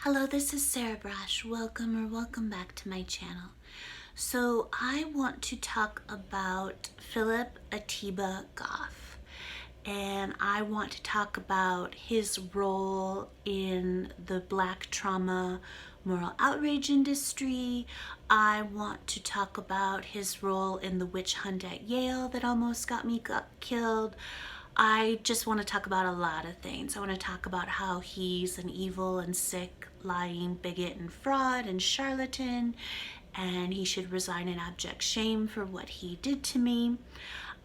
Hello, this is Sarah Brash. Welcome back to my channel. So I want to talk about Phillip Atiba Goff, and I want to talk about his role in the Black trauma moral outrage industry. I want to talk about his role in the witch hunt at Yale that almost got me killed. I just want to talk about a lot of things. I want to talk about how he's an evil and sick, lying bigot and fraud and charlatan, and he should resign in abject shame for what he did to me.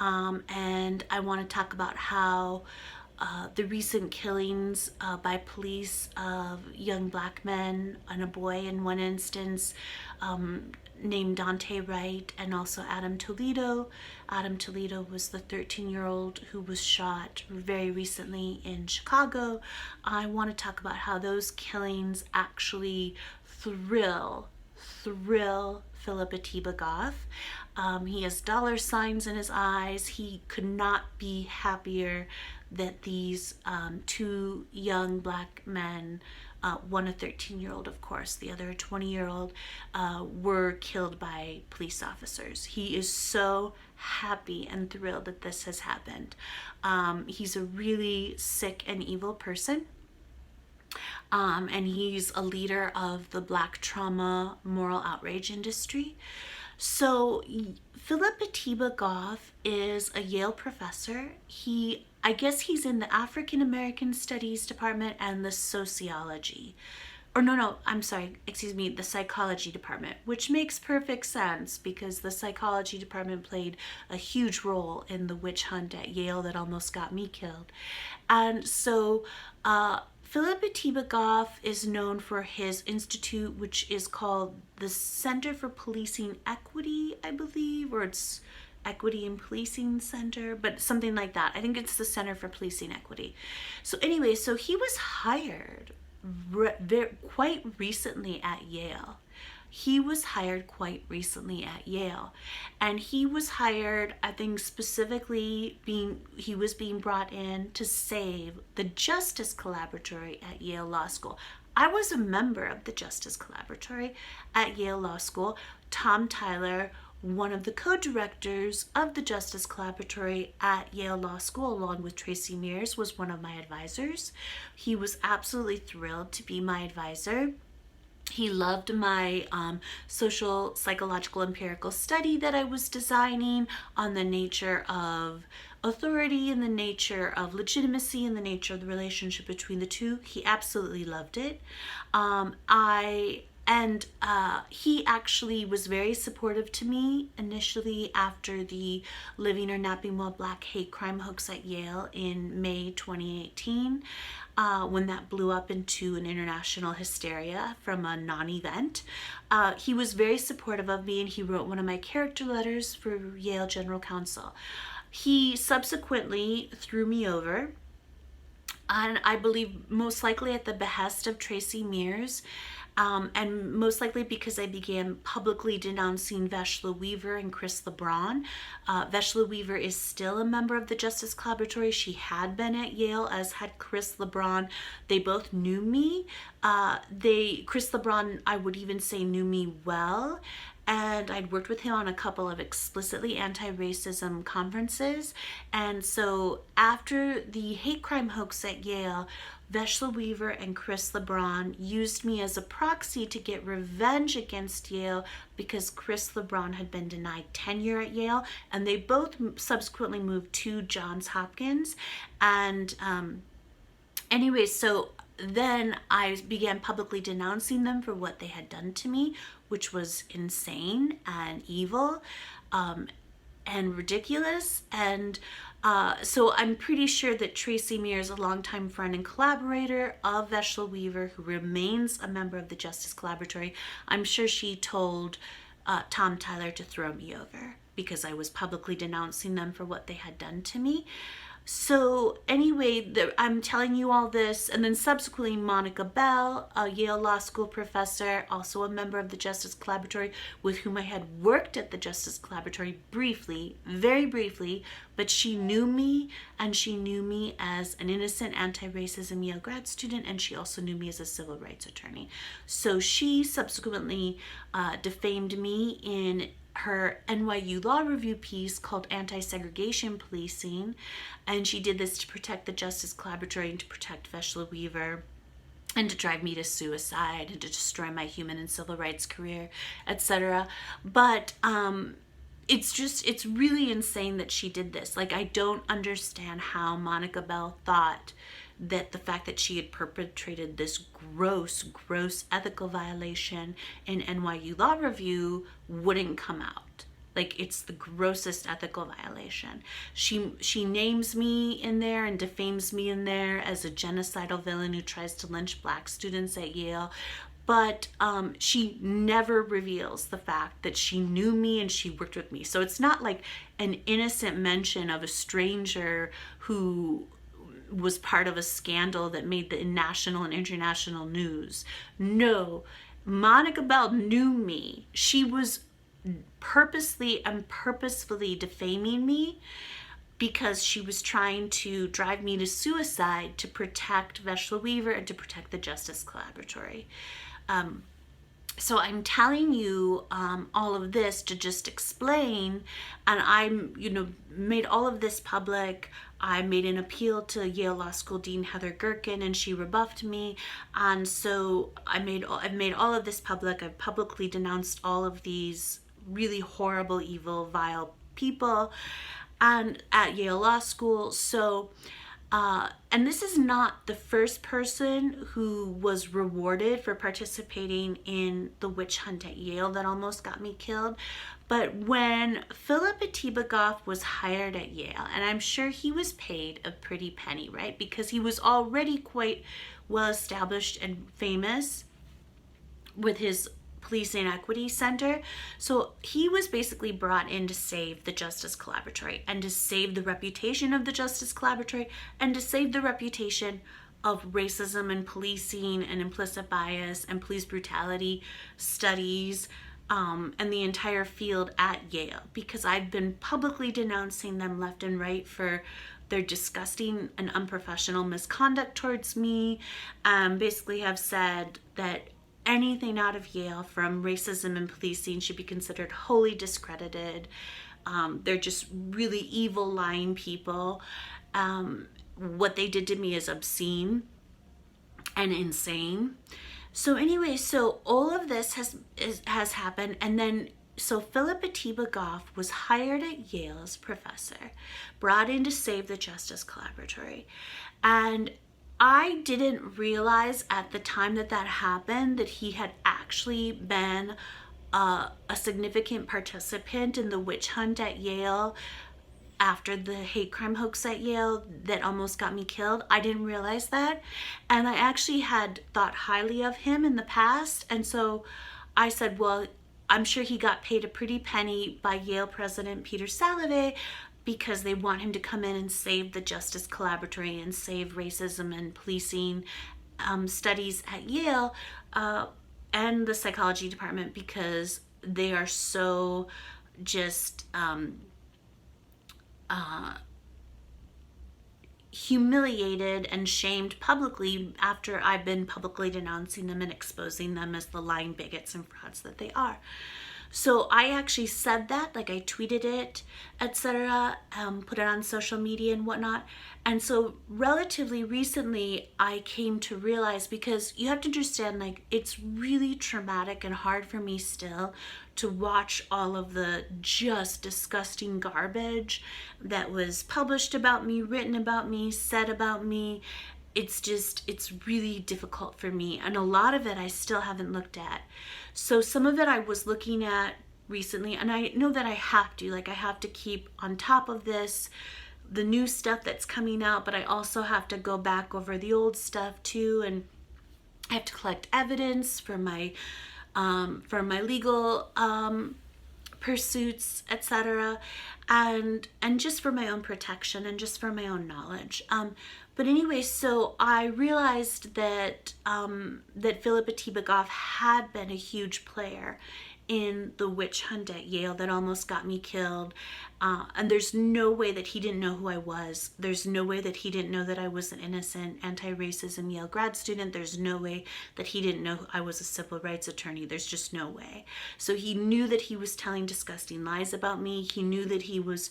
And I want to talk about how the recent killings by police of young black men and a boy in one instance, named Daunte Wright, and also Adam Toledo. Adam Toledo was the 13-year-old who was shot very recently in Chicago. I want to talk about how those killings actually thrill Phillip Atiba Goff. He has dollar signs in his eyes. He could not be happier that these two young black men, one a 13-year-old, of course, the other a 20-year-old, were killed by police officers. He is so happy and thrilled that this has happened. He's a really sick and evil person. And he's a leader of the Black trauma moral outrage industry. So Phillip Atiba Goff is a Yale professor. I guess he's in the African American Studies department and the sociology. The psychology department, which makes perfect sense because the psychology department played a huge role in the witch hunt at Yale that almost got me killed. And so Phillip Atiba Goff is known for his institute, which is called the Center for Policing Equity, I believe, or it's Equity and Policing Center, but something like that. I think it's the Center for Policing Equity. So anyway, so he was hired quite recently at Yale. He was hired quite recently at Yale, and he was hired, I think, specifically he was being brought in to save the Justice Collaboratory at Yale Law School. I was a member of the Justice Collaboratory at Yale Law School. Tom Tyler, one of the co-directors of the Justice Collaboratory at Yale Law School, along with Tracy Mears, was one of my advisors. He was absolutely thrilled to be my advisor. He loved my social, psychological, empirical study that I was designing on the nature of authority and the nature of legitimacy and the nature of the relationship between the two. He absolutely loved it. He actually was very supportive to me initially after the Living or Napping While Black hate crime hoax at Yale in May 2018, when that blew up into an international hysteria from a non-event. He was very supportive of me, and he wrote one of my character letters for Yale General Counsel. He subsequently threw me over, and I believe most likely at the behest of Tracy Mears, and most likely because I began publicly denouncing Veshla Weaver and Chris LeBron. Veshla Weaver is still a member of the Justice Collaboratory. She had been at Yale, as had Chris LeBron. They both knew me. Chris LeBron, I would even say, knew me well. And I'd worked with him on a couple of explicitly anti-racism conferences. And so after the hate crime hoax at Yale, Veshla Weaver and Chris LeBron used me as a proxy to get revenge against Yale because Chris LeBron had been denied tenure at Yale, and they both subsequently moved to Johns Hopkins. And anyway, so then I began publicly denouncing them for what they had done to me, which was insane and evil and ridiculous. And so I'm pretty sure that Tracy Mears, a longtime friend and collaborator of Veshla Weaver, who remains a member of the Justice Collaboratory, I'm sure she told Tom Tyler to throw me over because I was publicly denouncing them for what they had done to me. So anyway, I'm telling you all this, and then subsequently Monica Bell, a Yale Law School professor, also a member of the Justice Collaboratory, with whom I had worked at the Justice Collaboratory briefly, very briefly, but she knew me, and she knew me as an innocent anti-racism Yale grad student, and she also knew me as a civil rights attorney. So she subsequently defamed me in her NYU Law Review piece called Anti-Segregation Policing, and she did this to protect the Justice Collaboratory and to protect Veshla Weaver and to drive me to suicide and to destroy my human and civil rights career, etc. But it's really insane that she did this. Like, I don't understand how Monica Bell thought that the fact that she had perpetrated this gross ethical violation in NYU Law Review wouldn't come out. Like, it's the grossest ethical violation. She names me in there and defames me in there as a genocidal villain who tries to lynch black students at Yale. But she never reveals the fact that she knew me and she worked with me. So it's not like an innocent mention of a stranger who was part of a scandal that made the national and international news. No, Monica Bell knew me. She was purposely and purposefully defaming me because she was trying to drive me to suicide to protect Veshla Weaver and to protect the Justice Collaboratory. So I'm telling you all of this to just explain, and made all of this public. I made an appeal to Yale Law School Dean Heather Gerken, and she rebuffed me. And so I've made all of this public. I've publicly denounced all of these really horrible, evil, vile people, and at Yale Law School. So. And this is not the first person who was rewarded for participating in the witch hunt at Yale that almost got me killed. But when Phillip Atiba Goff was hired at Yale, and I'm sure he was paid a pretty penny, right? Because he was already quite well established and famous with his Policing Equity Center. So he was basically brought in to save the Justice Collaboratory and to save the reputation of the Justice Collaboratory and to save the reputation of racism and policing and implicit bias and police brutality studies and the entire field at Yale, because I've been publicly denouncing them left and right for their disgusting and unprofessional misconduct towards me. Basically have said that anything out of Yale from racism and policing should be considered wholly discredited. They're just really evil, lying people. What they did to me is obscene and insane. So anyway, so all of this has happened, and then so Phillip Atiba Goff was hired at Yale as professor, brought in to save the Justice Collaboratory, and I didn't realize at the time that happened that he had actually been a significant participant in the witch hunt at Yale after the hate crime hoax at Yale that almost got me killed. I didn't realize that. And I actually had thought highly of him in the past. And so I said, well, I'm sure he got paid a pretty penny by Yale President Peter Salovey, because they want him to come in and save the Justice Collaboratory and save racism and policing studies at Yale and the psychology department, because they are so just humiliated and shamed publicly after I've been publicly denouncing them and exposing them as the lying bigots and frauds that they are. So I actually said that, like I tweeted it, etc., put it on social media and whatnot. And so relatively recently, I came to realize, because you have to understand, like, it's really traumatic and hard for me still to watch all of the just disgusting garbage that was published about me, written about me, said about me. It's really difficult for me. And a lot of it I still haven't looked at. So some of it I was looking at recently, and I know that I have to keep on top of this, the new stuff that's coming out, but I also have to go back over the old stuff too, and I have to collect evidence for my legal pursuits, etc., and just for my own protection and just for my own knowledge. But anyway, so I realized that that Phillip Atiba Goff had been a huge player in the witch hunt at Yale that almost got me killed. And there's no way that he didn't know who I was. There's no way that he didn't know that I was an innocent anti-racism Yale grad student. There's no way that he didn't know I was a civil rights attorney. There's just no way. So he knew that he was telling disgusting lies about me. He knew that he was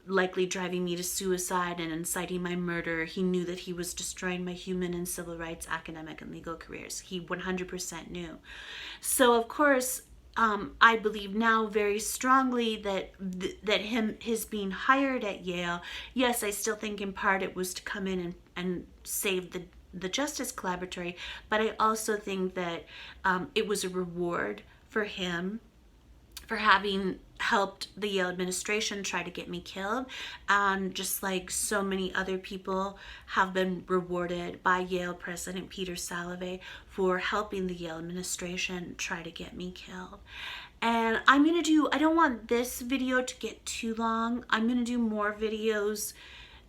likely driving me to suicide and inciting my murder. He knew that he was destroying my human and civil rights, academic, and legal careers. He 100% knew. So of course, I believe now very strongly that his being hired at Yale, yes, I still think in part it was to come in and save the Justice Collaboratory, but I also think that it was a reward for him for having helped the Yale administration try to get me killed, and just like so many other people have been rewarded by Yale President Peter Salovey for helping the Yale administration try to get me killed. And I don't want this video to get too long. I'm gonna do more videos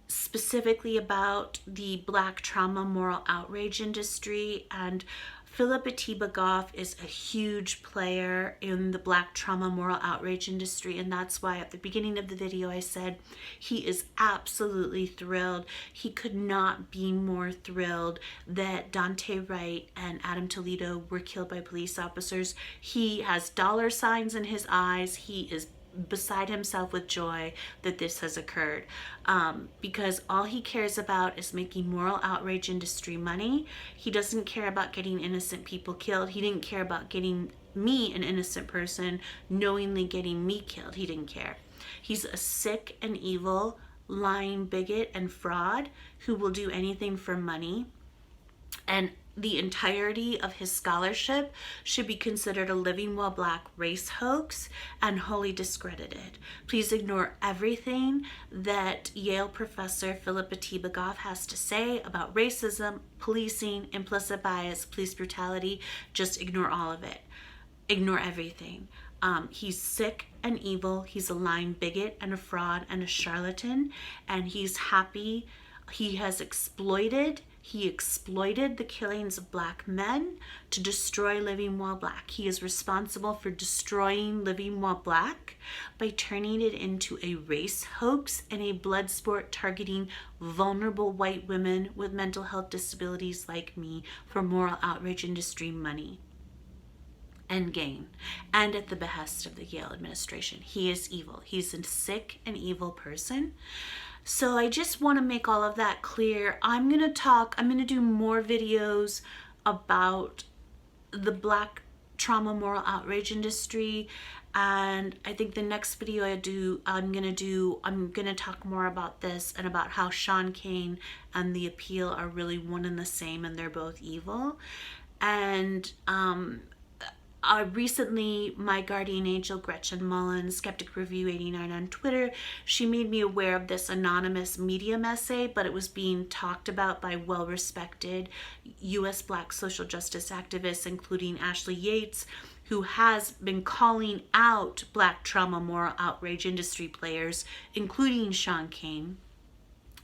specifically about the Black trauma moral outrage industry, and Phillip Atiba Goff is a huge player in the Black trauma moral outrage industry, and that's why at the beginning of the video I said he is absolutely thrilled. He could not be more thrilled that Daunte, Wright, and Toledo were killed by police officers. He has dollar signs in his eyes. He is beside himself with joy that this has occurred, because all he cares about is making moral outrage industry money. He doesn't care about getting innocent people killed. He didn't care about getting me, an innocent person, knowingly getting me killed. He didn't care. He's a sick and evil, lying bigot and fraud who will do anything for money, and the entirety of his scholarship should be considered a living while black race hoax and wholly discredited. Please ignore everything that Yale professor Phillip Atiba Goff has to say about racism, policing, implicit bias, police brutality. Just ignore all of it. Ignore everything. He's sick and evil. He's a lying bigot and a fraud and a charlatan, and he's happy. He exploited the killings of black men to destroy living while black. He is responsible for destroying living while black by turning it into a race hoax and a blood sport targeting vulnerable white women with mental health disabilities like me for moral outrage industry money and gain, and at the behest of the Yale administration. He is evil. He's a sick and evil person. So I just want to make all of that clear. I'm going to do more videos about the Black trauma moral outrage industry, and I think the next video I'm going to talk more about this and about how Sean Cain and the appeal are really one and the same, and they're both evil. And recently, my guardian angel, Gretchen Mullins, Skeptic Review 89 on Twitter, she made me aware of this anonymous Medium essay, but it was being talked about by well-respected U.S. Black social justice activists, including Ashley Yates, who has been calling out Black trauma moral outrage industry players, including Sean Cain,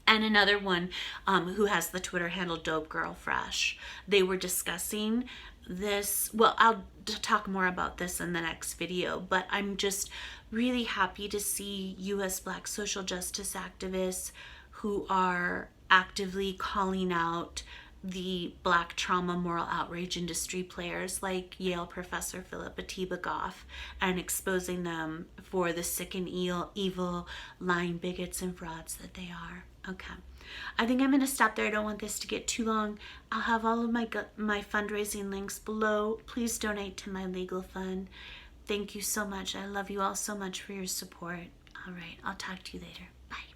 and another one who has the Twitter handle Dope Girl Fresh. They were discussing this. Well, I'll talk more about this in the next video, but I'm just really happy to see U.S. Black social justice activists who are actively calling out the Black trauma moral outrage industry players like Yale professor Phillip Atiba Goff, and exposing them for the sick and evil, lying bigots and frauds that they are. Okay, I think I'm going to stop there. I don't want this to get too long. I'll have all of my fundraising links below. Please donate to my legal fund. Thank you so much. I love you all so much for your support. All right, I'll talk to you later. Bye.